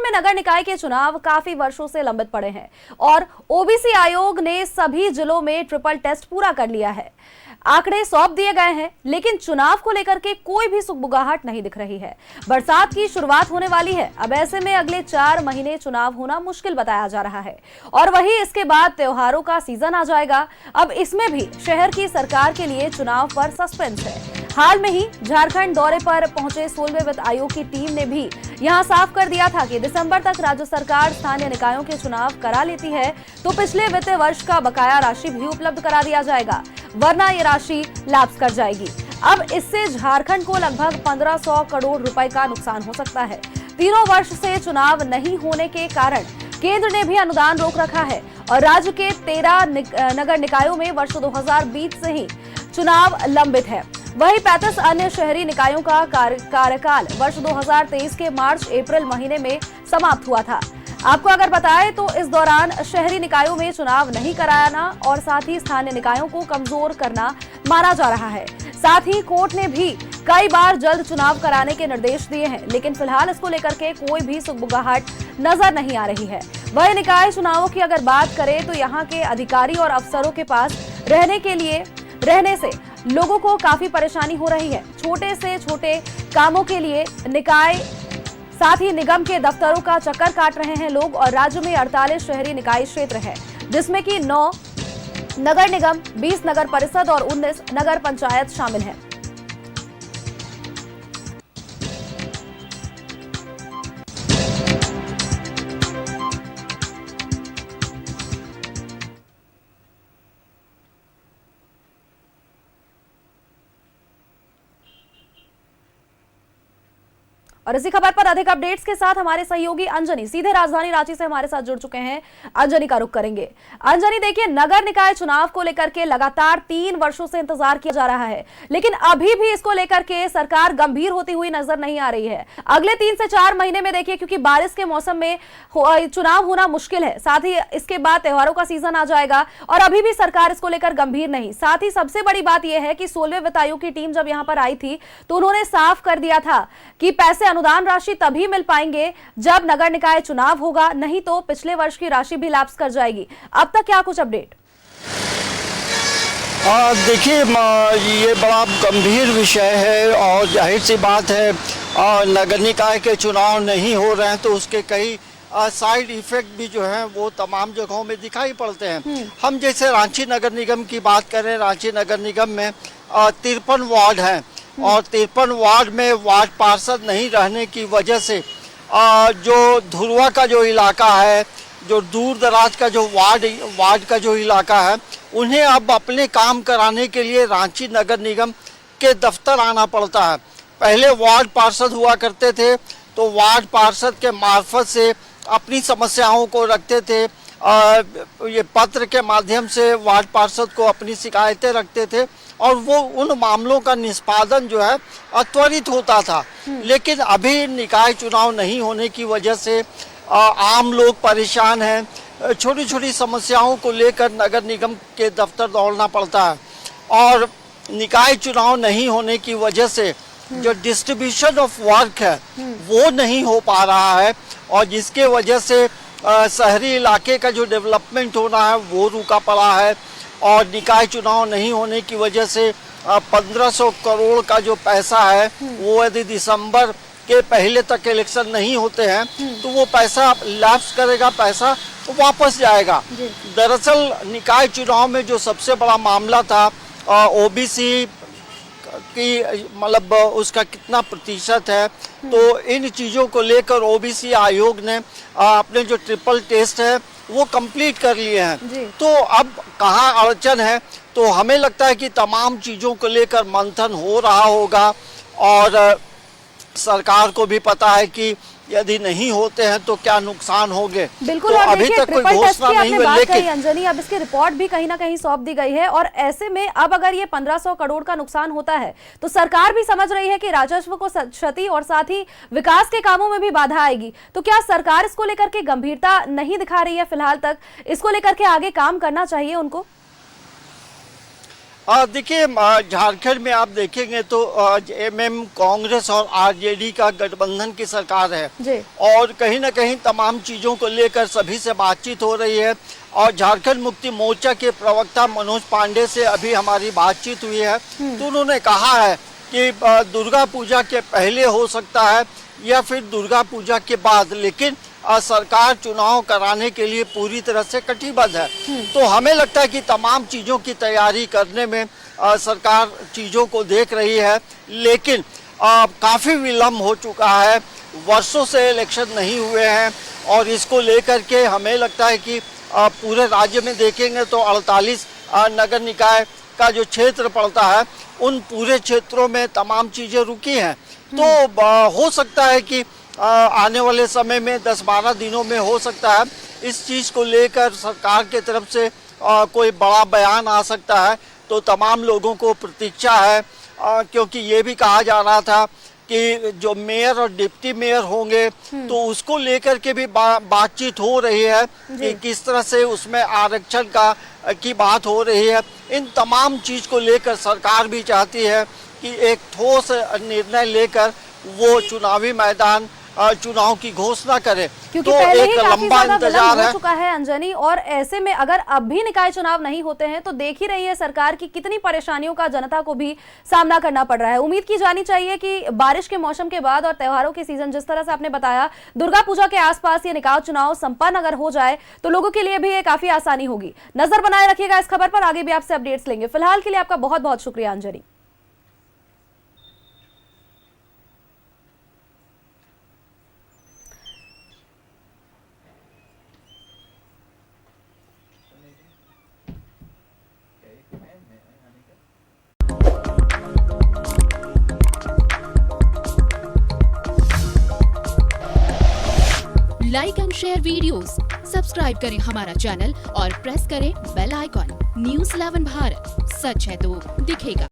में नगर निकाय के चुनाव काफी वर्षों से लंबित पड़े हैं और ओबीसी आयोग ने सभी जिलों में ट्रिपल टेस्ट पूरा कर लिया है। आंकड़े सौंप दिए गए हैं, लेकिन चुनाव को लेकर के कोई भी सुगबुगाहट नहीं दिख रही है। बरसात की शुरुआत होने वाली है। अब ऐसे में अगले 4 महीने चुनाव होना मुश्किल बताया जा रहा है और वहीं इसके बाद त्योहारों का सीजन आ जाएगा। अब इसमें भी शहर की सरकार के लिए चुनाव पर सस्पेंस है। हाल में ही झारखंड दौरे पर पहुंचे 16वें वित्त आयोग की टीम ने भी यहां साफ कर दिया था कि दिसंबर तक राज्य सरकार स्थानीय निकायों के चुनाव करा लेती है तो पिछले वित्तीय वर्ष का बकाया राशि भी उपलब्ध करा दिया जाएगा, वरना ये राशि लैप्स कर जाएगी। अब इससे झारखंड को लगभग 1500 करोड़ रुपए का नुकसान हो सकता है। तीनों वर्ष से चुनाव नहीं होने के कारण केंद्र ने भी अनुदान रोक रखा है और राज्य के 13 नगर निकायों में वर्ष 2020 से ही चुनाव लंबित है। वहीं 35 अन्य शहरी निकायों का कार्यकाल वर्ष 2023 के मार्च-अप्रैल महीने में समाप्त हुआ था। आपको अगर बताएं तो इस दौरान शहरी निकायों में चुनाव नहीं कराना और साथ ही स्थानीय निकायों को कमजोर करना माना जा रहा है। साथ ही कोर्ट ने भी कई बार जल्द चुनाव कराने के निर्देश दिए हैं, लेकिन फिलहाल इसको लेकर के कोई भी सुगबुगाहट नजर नहीं आ रही है। वहीं निकाय चुनावों की अगर बात करें तो यहाँ के अधिकारी और अफसरों के पास रहने से लोगों को काफी परेशानी हो रही है। छोटे से छोटे कामों के लिए निकाय साथ ही निगम के दफ्तरों का चक्कर काट रहे हैं लोग और राज्य में 48 शहरी निकाय क्षेत्र है, जिसमें कि 9 नगर निगम, 20 नगर परिषद और 19 नगर पंचायत शामिल हैं। और इसी खबर पर अधिक अपडेट्स के साथ हमारे सहयोगी अंजनी सीधे राजधानी रांची से हमारे साथ जुड़ चुके हैं। अंजनी का रुख करेंगे। अंजनी, देखिए, नगर निकाय चुनाव को लेकर के लगातार 3 वर्षों से इंतजार किया जा रहा है, लेकिन अभी भी इसको लेकर के सरकार गंभीर होती हुई नजर नहीं आ रही है। अगले 3 से 4 महीने में देखिए, क्योंकि बारिश के मौसम में चुनाव होना मुश्किल है, साथ ही इसके बाद त्योहारों का सीजन आ जाएगा और अभी भी सरकार इसको लेकर गंभीर नहीं। साथ ही सबसे बड़ी बात यह है कि 16वें वित्त आयोग की टीम जब यहाँ पर आई थी तो उन्होंने साफ कर दिया था कि पैसे अनुदान राशि तभी मिल पाएंगे जब नगर निकाय चुनाव होगा, नहीं तो पिछले वर्ष की राशि भी लैप्स कर जाएगी। अब तक क्या कुछ अपडेट? देखिए, ये बड़ा गंभीर विषय है और जाहिर सी बात है, नगर निकाय के चुनाव नहीं हो रहे हैं तो उसके कई साइड इफेक्ट भी जो हैं वो तमाम जगहों में दिखाई पड़ते हैं। हम जैसे रांची नगर निगम की बात करें, रांची नगर निगम में 53 वार्ड हैं और 53 वार्ड में वार्ड पार्षद नहीं रहने की वजह से जो धुरवा का जो इलाका है, जो दूर दराज का जो वार्ड का जो इलाका है, उन्हें अब अपने काम कराने के लिए रांची नगर निगम के दफ्तर आना पड़ता है। पहले वार्ड पार्षद हुआ करते थे तो वार्ड पार्षद के मार्फत से अपनी समस्याओं को रखते थे, ये पत्र के माध्यम से वार्ड पार्षद को अपनी शिकायतें रखते थे और वो उन मामलों का निष्पादन जो है त्वरित होता था। लेकिन अभी निकाय चुनाव नहीं होने की वजह से आम लोग परेशान हैं। छोटी छोटी समस्याओं को लेकर नगर निगम के दफ्तर दौड़ना पड़ता है और निकाय चुनाव नहीं होने की वजह से जो डिस्ट्रीब्यूशन ऑफ वर्क है वो नहीं हो पा रहा है और जिसके वजह से शहरी इलाके का जो डेवलपमेंट होना है वो रुका पड़ा है और निकाय चुनाव नहीं होने की वजह से 1500 करोड़ का जो पैसा है वो यदि दिसंबर के पहले तक इलेक्शन नहीं होते हैं तो वो पैसा लैप्स करेगा, पैसा वापस जाएगा। दरअसल निकाय चुनाव में जो सबसे बड़ा मामला था ओबीसी की, मतलब उसका कितना प्रतिशत है, तो इन चीज़ों को लेकर ओबीसी आयोग ने अपने जो ट्रिपल टेस्ट है वो कंप्लीट कर लिए हैं। तो अब कहाँ अड़चन है, तो हमें लगता है कि तमाम चीज़ों को लेकर मंथन हो रहा होगा और सरकार को भी पता है कि यदि नहीं होते हैं तो क्या नुकसान होंगे। बिल्कुल, तो और अभी तक कोई घोषणा नहीं हुई, लेकिन अंजनी अब इसकी रिपोर्ट भी कहीं ना कहीं सौंप दी गई है और ऐसे में अब अगर ये 1500 करोड़ का नुकसान होता है तो सरकार भी समझ रही है कि राजस्व को क्षति और साथ ही विकास के कामों में भी बाधा आएगी। तो क्या सरकार इसको लेकर के गंभीरता नहीं दिखा रही है? फिलहाल तक इसको लेकर के आगे काम करना चाहिए उनको। देखिए झारखंड में आप देखेंगे तो एमएम कांग्रेस और आरजेडी का गठबंधन की सरकार है जी। और कहीं ना कहीं तमाम चीज़ों को लेकर सभी से बातचीत हो रही है। और झारखंड मुक्ति मोर्चा के प्रवक्ता मनोज पांडे से अभी हमारी बातचीत हुई है तो उन्होंने कहा है कि दुर्गा पूजा के पहले हो सकता है या फिर दुर्गा पूजा के बाद, लेकिन सरकार चुनाव कराने के लिए पूरी तरह से कटिबद्ध है। तो हमें लगता है कि तमाम चीज़ों की तैयारी करने में सरकार चीज़ों को देख रही है, लेकिन काफ़ी विलम्ब हो चुका है, वर्षों से इलेक्शन नहीं हुए हैं और इसको लेकर के हमें लगता है कि पूरे राज्य में देखेंगे तो 48 नगर निकाय का जो क्षेत्र पड़ता है उन पूरे क्षेत्रों में तमाम चीज़ें रुकी हैं। तो हो सकता है कि आने वाले समय में 10-12 दिनों में हो सकता है इस चीज़ को लेकर सरकार के तरफ से कोई बड़ा बयान आ सकता है। तो तमाम लोगों को प्रतीक्षा है क्योंकि ये भी कहा जा रहा था कि जो मेयर और डिप्टी मेयर होंगे तो उसको लेकर के भी बातचीत हो रही है कि किस तरह से उसमें आरक्षण की बात हो रही है। इन तमाम चीज़ को लेकर सरकार भी चाहती है कि एक ठोस निर्णय लेकर वो चुनावी मैदान चुनाव की घोषणा करे। क्योंकि तो पहले एक ही काफी लंबा ज्यादा इंतजार विलंब हो है चुका है अंजनी, और ऐसे में अगर अब भी निकाय चुनाव नहीं होते हैं तो देख ही रही है सरकार की कितनी परेशानियों का जनता को भी सामना करना पड़ रहा है। उम्मीद की जानी चाहिए कि बारिश के मौसम के बाद और त्योहारों के सीजन जिस तरह से आपने बताया दुर्गा पूजा के आसपास ये निकाय चुनाव संपन्न अगर हो जाए तो लोगों के लिए भी ये काफी आसानी होगी। नजर बनाए रखिएगा इस खबर पर, आगे भी आपसे अपडेट्स लेंगे। फिलहाल के लिए आपका बहुत बहुत शुक्रिया Anjani. Like and share videos, subscribe करें हमारा चैनल और प्रेस करें बेल आइकॉन। News 11 भारत, सच है तो दिखेगा।